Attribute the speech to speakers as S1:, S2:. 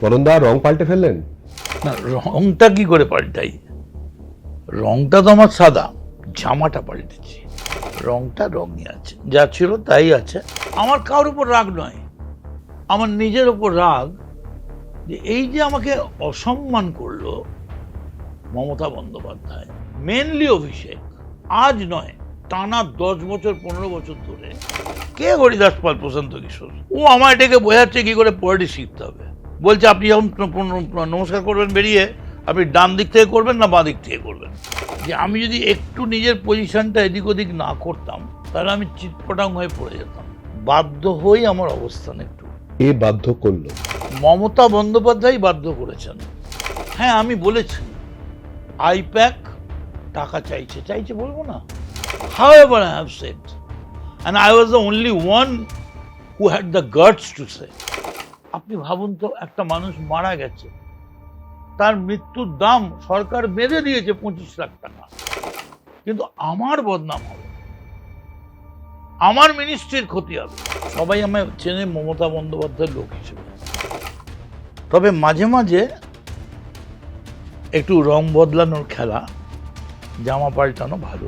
S1: বরুণদা রং পাল্টে ফেললেন?
S2: না, রংটা কি করে পাল্টাই? রংটা তো আমার সাদা, জামাটা পাল্টেছি। রংটা রঙই আছে, যা ছিল তাই আছে। আমার কারোর উপর রাগ নয়, আমার নিজের উপর রাগ যে এই যে আমাকে অসম্মান করলো মমতা বন্দ্যোপাধ্যায়, মেনলি অভিষেক, আজ নয় টানা 10 বছর 15 বছর ধরে। কে হরিদাস পাল, প্রশান্ত কিশোর, ও আমার এটাকে বোঝাচ্ছে কি করে পলিটিক্স শিখতে হবে। বলছে আপনি যখন নমস্কার করবেন বেরিয়ে, আপনি ডান দিক থেকে করবেন না বাঁ দিক থেকে করবেন। যে আমি যদি একটু নিজের পজিশনটা এদিক ওদিক না করতাম তাহলে আমি চিৎপটাং হয়ে পড়ে যেতাম। বাধ্য হই আমার অবস্থান একটু।
S1: এ বাধ্য করলো?
S2: মমতা বন্দ্যোপাধ্যায় বাধ্য করেছেন। হ্যাঁ, আমি বলেছি আইপ্যাক টাকা চাইছে, চাইছে বলবো না। However, I have said, and I was the only one who had the guts to say. আপনি ভাবুন তো, একটা মানুষ মারা গেছে, তার মৃত্যুর দাম সরকার বেঁধে দিয়েছে 25 লাখ টাকা, কিন্তু আমার বদনাম হবে, আমার মিনিস্ট্রির ক্ষতি হবে। সবাই আমায় চেনে মমতা বন্দ্যোপাধ্যায়ের লোক হিসেবে, তবে মাঝে মাঝে একটু রং বদলানোর খেলা, জামা পাল্টানো ভালো।